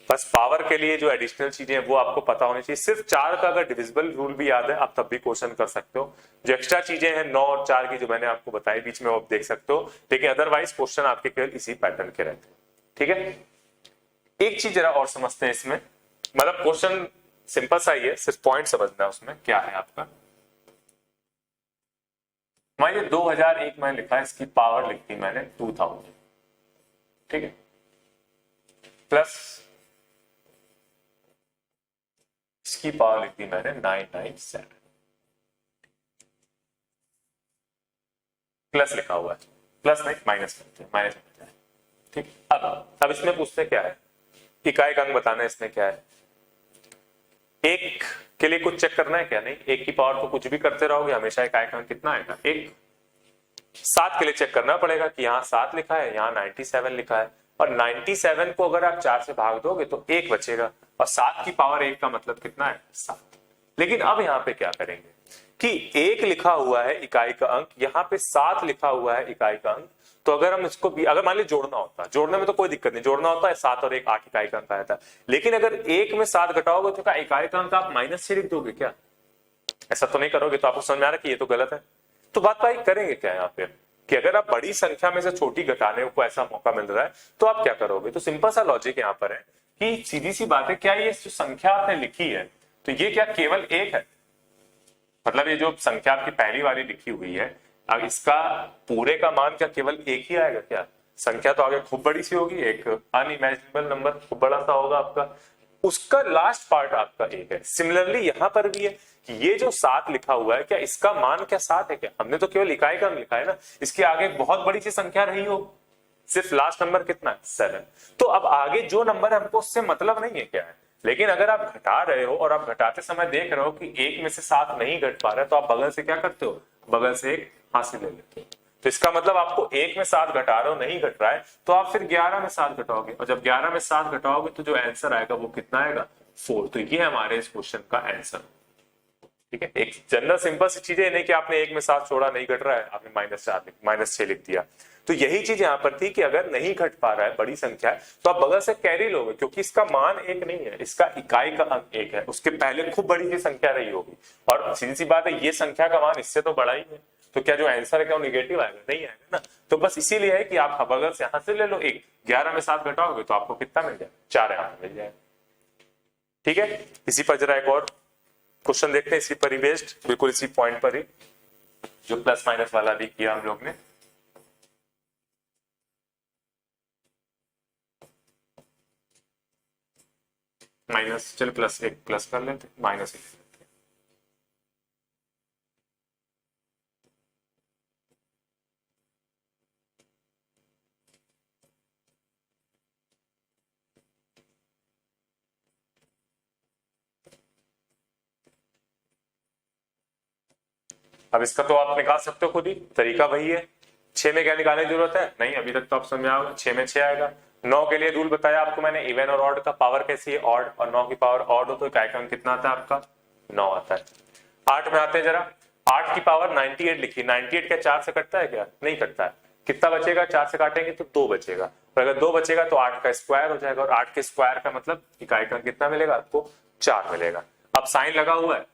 बस पावर के लिए जो एडिशनल चीजें हैं वो आपको पता होनी चाहिए। सिर्फ 4 का अगर डिविजिबल रूल भी याद है आप तब भी क्वेश्चन कर सकते हो। जो एक्स्ट्रा चीजें हैं 9 और 4 की जो मैंने आपको बताई बीच में वो आप देख सकते हो, लेकिन अदरवाइज क्वेश्चन आपके केवल इसी पैटर्न के रहते हैं, ठीक है। एक चीज जरा और समझते हैं इसमें, मतलब क्वेश्चन सिंपल सा ही है, सिर्फ पॉइंट समझना है उसमें क्या है आपका। मान 2001 मैंने लिखा है, इसकी पावर लिखी मैंने 2000, ठीक है, प्लस इसकी पावर लिख दी मैंने 997, प्लस लिखा हुआ है, प्लस नहीं माइनस करते हैं, माइनस करते हैं, ठीक। अब इसमें पूछते क्या है, इकाई का अंक बताना है, इसमें क्या है, एक के लिए कुछ चेक करना है क्या, नहीं, एक की पावर तो कुछ भी करते रहोगे हमेशा इकाई का अंक कितना आएगा, 1। 7 के लिए चेक करना पड़ेगा कि यहाँ 7 लिखा है, यहाँ 97 लिखा है, और 97 को अगर आप 4 से भाग दोगे तो 1 बचेगा, और 7 की पावर 1 का मतलब कितना है, 7। लेकिन अब यहाँ पे क्या करेंगे कि 1 लिखा हुआ है इकाई का अंक, यहाँ पे 7 लिखा हुआ है इकाई का अंक, तो अगर हम इसको भी अगर मान लीजिए जोड़ना होता, जोड़ने में तो कोई दिक्कत नहीं, जोड़ना होता है 7 और 1 8 इकाई का अंक आया था, लेकिन अगर 1 में 7 घटाओगे तो क्या इकाई का अंक आप -6 लिख दोगे क्या, ऐसा तो नहीं करोगे। तो आपको समझ में आ रहा है कि ये तो गलत है। तो बात भाई करेंगे क्या यहाँ पे कि अगर आप बड़ी संख्या में से छोटी घटाने को ऐसा मौका मिल रहा है तो आप क्या करोगे। तो सिंपल सा लॉजिक यहाँ पर है कि सीधी सी बात है, क्या ये जो संख्या आपने लिखी है तो ये क्या केवल 1 है, मतलब ये जो संख्या आपकी पहली वाली लिखी हुई है अब इसका पूरे का मान क्या केवल 1 ही आएगा क्या, संख्या तो आगे खूब बड़ी सी होगी, एक अनइमेजिनेबल नंबर खूब बड़ा सा होगा आपका। उसका लास्ट पार्ट आपका 1 है। सिमिलरली यहां पर भी है कि ये जो 7 लिखा हुआ है, क्या इसका मान क्या 7 है? क्या हमने तो केवल इकाई का लिखा है ना, इसके आगे बहुत बड़ी सी संख्या रही हो, सिर्फ लास्ट नंबर कितना है 7। तो अब आगे जो नंबर है हमको उससे मतलब नहीं है क्या है, लेकिन अगर आप घटा रहे हो और आप घटाते समय देख रहे हो कि 1 में से 7 नहीं घट पा रहा है, तो आप बगल से क्या करते हो, बगल से एक हासिल ले लेते हो। तो इसका मतलब आपको 1 में 7 घटा रहे हो, नहीं घट रहा है, तो आप फिर 11 में 7 घटाओगे, और जब 11 में 7 घटाओगे तो जो आंसर आएगा वो कितना आएगा, 4। तो ये हमारे इस क्वेश्चन का आंसर। ठीक है, एक जनरल सिंपल सी चीजें नहीं कि आपने 1 में 7 छोड़ा, नहीं घट रहा है, आपने -6 लिख दिया। तो यही चीज यहाँ पर थी कि अगर नहीं घट पा रहा है, बड़ी संख्या है, तो आप बगल से कैरी लोगे, क्योंकि इसका मान 1 नहीं है, इसका इकाई का अंक 1 है, उसके पहले खूब बड़ी सी संख्या रही होगी, और सीधी सी बात है ये संख्या का मान इससे तो बड़ा ही है, तो क्या जो आंसर है क्या वो निगेटिव आएगा, नहीं आएगा ना। तो बस इसीलिए है कि आप बगल से यहां से ले लो 1, 11 में 7 घटाओगे तो आपको कितना मिल जाए, 4 यहां मिल जाए। ठीक है, इसी पर जरा एक और क्वेश्चन देखते हैं, इसी पर ही बेस्ड, बिल्कुल इसी पॉइंट पर ही, जो प्लस माइनस वाला भी किया हम लोग ने। माइनस, चलो प्लस 1 प्लस कर लेते, -1। अब इसका तो आप निकाल सकते हो खुद ही, तरीका वही है। 6 में क्या निकालने की जरूरत है, नहीं, अभी तक तो आप समझ में आओगे, 6 में 6 आएगा। 9 के लिए रूल बताया आपको मैंने, इवन और ऑड का पावर कैसी है, ऑड, और 9 की पावर ऑड हो तो इकाई का अंक कितना आता है आपका, 9 आता है। 8 में आते हैं जरा, 8 की पावर 98 लिखी, 98 क्या 4 से कटता है क्या, नहीं कटता है, कितना बचेगा, 4 से काटेंगे तो 2 बचेगा, और अगर 2 बचेगा तो 8 का स्क्वायर हो जाएगा, और 8 के स्क्वायर का मतलब इकाई का अंक कितना मिलेगा आपको, 4 मिलेगा। अब साइन लगा हुआ है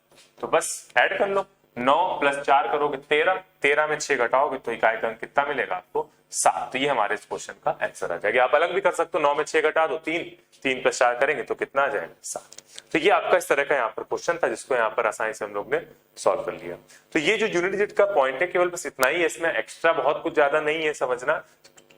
तो बस ऐड कर लो, 9 + 4 करोगे 13, 13 में 6 घटाओगे तो इकाई का अंक कितना मिलेगा आपको, 7। तो ये हमारे इस क्वेश्चन का आंसर आ जाएगा। आप अलग भी कर सकते हो, 9 में 6 घटा दो 3, 3 + 4 करेंगे तो कितना आ जाएगा, 7। तो ये आपका इस तरह का यहाँ पर क्वेश्चन था, जिसको यहाँ पर आसानी से हम लोग ने सॉल्व कर लिया। तो ये जो यूनिट डिजिट का पॉइंट है केवल बस इतना ही है, इसमें एक्स्ट्रा बहुत कुछ ज्यादा नहीं है समझना,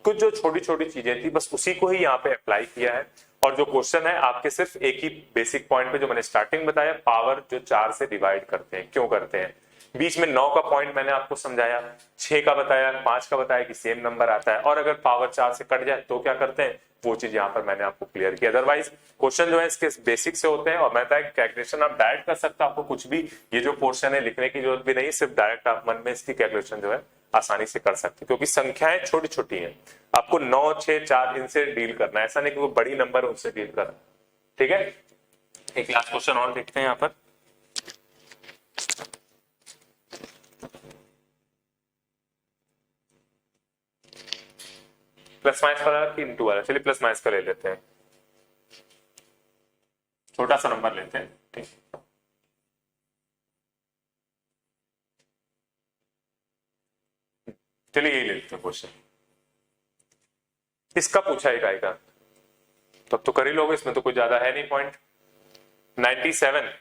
कुछ जो छोटी छोटी चीजें थी बस उसी को ही यहाँ पे अप्लाई किया है। और जो क्वेश्चन है आपके सिर्फ एक ही बेसिक पॉइंट पे जो मैंने स्टार्टिंग बताया, पावर जो 4 से डिवाइड करते हैं, क्यों करते हैं, बीच में 9 का पॉइंट मैंने आपको समझाया, 6 का बताया, 5 का बताया कि सेम नंबर आता है, और अगर पावर 4 से कट जाए तो क्या करते हैं, वो चीज यहाँ पर मैंने आपको क्लियर किया। अदरवाइज क्वेश्चन जो है इसके बेसिक से होते हैं, और मैं कैलकुलेशन आप डायरेक्ट कर सकते हो, आपको कुछ भी ये जो पोर्शन है लिखने की जरूरत भी नहीं, सिर्फ डायरेक्ट आप मन में इसकी कैलकुलेशन जो है आसानी से कर सकते हो, क्योंकि संख्याएं छोटी छोटी हैं, आपको 9, 6, 4 इनसे डील करना है, ऐसा नहीं कि वो बड़ी नंबर उनसे डील करना। ठीक है, एक लास्ट क्वेश्चन और देखते हैं यहाँ पर। प्लस माइनस वाला कि इंटू वाला, चलिए प्लस माइनस का ले लेते हैं, छोटा सा नंबर लेते हैं। ठीक, चलिए यही लेते हैं क्वेश्चन। इसका पूछा इकाई का, तब तो कर ही लोगे, इसमें तो कुछ ज्यादा है नहीं पॉइंट। 97,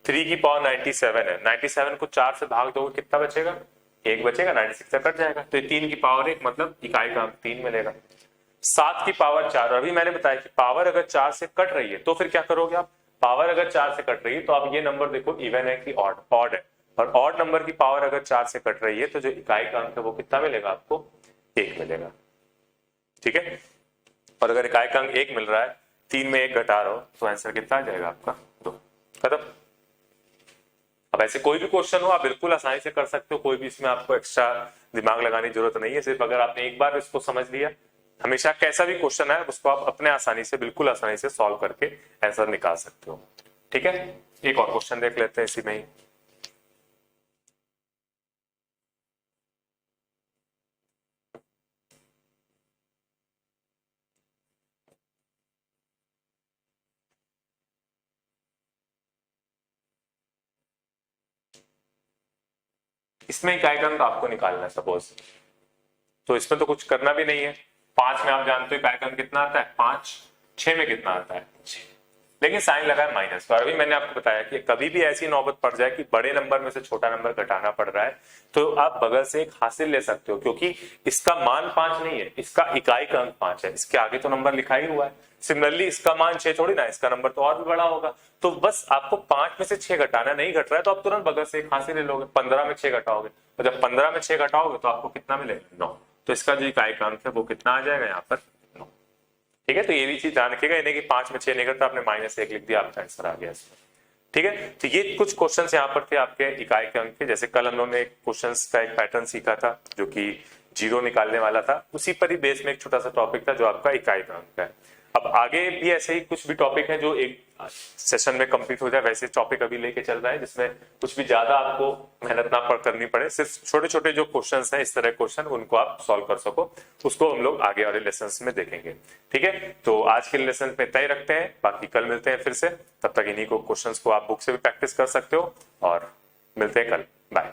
3 की पावर 97 है, 97 को 4 से भाग दोगे कितना बचेगा, 1 बचेगा, 96 से कट जाएगा, तो 3 की पावर 1 मतलब इकाई का अंक 3 मिलेगा। 7 की पावर 4, अभी मैंने बताया कि पावर अगर 4 से कट रही है तो फिर क्या करोगे आप, पावर अगर 4 से कट रही है तो आप ये नंबर देखो इवन है कि ऑड है, और ऑड नंबर की पावर अगर 4 से कट रही है तो जो इकाई का अंक है वो कितना मिलेगा आपको, 1 मिलेगा। ठीक है, और अगर इकाई का अंक 1 मिल रहा है, 3 में 1 घटा रहा हो तो आंसर कितना आ जाएगा आपका, 2। खत्म। अब ऐसे कोई भी क्वेश्चन हो आप बिल्कुल आसानी से कर सकते हो, कोई भी इसमें आपको एक्स्ट्रा दिमाग लगाने की जरूरत नहीं है, सिर्फ अगर आपने एक बार इसको समझ लिया, हमेशा कैसा भी क्वेश्चन है उसको आप अपने आसानी से, बिल्कुल आसानी से सॉल्व करके आंसर निकाल सकते हो। ठीक है, एक और क्वेश्चन देख लेते हैं इसी में ही। इसमें इकाई का अंक आपको निकालना है सपोज, तो इसमें तो कुछ करना भी नहीं है। 5 में आप जानते हो इकाई का अंक कितना आता है, 5। 6 में कितना आता है, 6, लेकिन साइन लगा है माइनस का। अभी मैंने आपको बताया कि कभी भी ऐसी नौबत पड़ जाए कि बड़े नंबर में से छोटा नंबर घटाना पड़ रहा है, तो आप बगल से एक हासिल ले सकते हो, क्योंकि इसका मान 5 नहीं है, इसका इकाई का अंक 5 है, इसके आगे तो नंबर लिखा ही हुआ है, सिमिलरली इसका मान 6 थोड़ी ना, इसका नंबर तो और भी बड़ा होगा। तो बस आपको 5 में से 6 घटाना, नहीं घट रहा है तो आप तुरंत बगल से एक हासिल ले लोगे, 15 में 6 घटाओगे, और जब 15 में 6 घटाओगे तो आपको कितना मिलेगा, 9। तो इसका जो इकाई अंक है वो कितना आ जाएगा यहाँ पर, 9। ठीक है, तो ये भी चीज ध्यान रखिएगा, इन्हें कि 5 में 6 नहीं घटता, आपने -1 लिख दिया, आपका आंसर आ गया इसमें। ठीक है, तो ये कुछ क्वेश्चंस यहाँ पर थे आपके इकाई के अंक के। जैसे कल हम लोगों ने क्वेश्चंस का एक पैटर्न सीखा था जो कि जीरो निकालने वाला था, उसी पर ही बेस में एक छोटा सा टॉपिक था जो आपका इकाई का अंक है। अब आगे भी ऐसे ही कुछ भी टॉपिक है जो एक सेशन में कंप्लीट हो जाए, वैसे टॉपिक अभी लेके चल रहा है जिसमें कुछ भी ज्यादा आपको मेहनत ना करनी पड़े, सिर्फ छोटे छोटे जो क्वेश्चंस हैं इस तरह क्वेश्चन उनको आप सॉल्व कर सको, उसको हम लोग आगे वाले लेसन में देखेंगे। ठीक है, तो आज के लेसन पे तय रखते हैं, बाकी कल मिलते हैं फिर से। तब तक इन्हीं को क्वेश्चंस को आप बुक से भी प्रैक्टिस कर सकते हो, और मिलते हैं कल। बाय।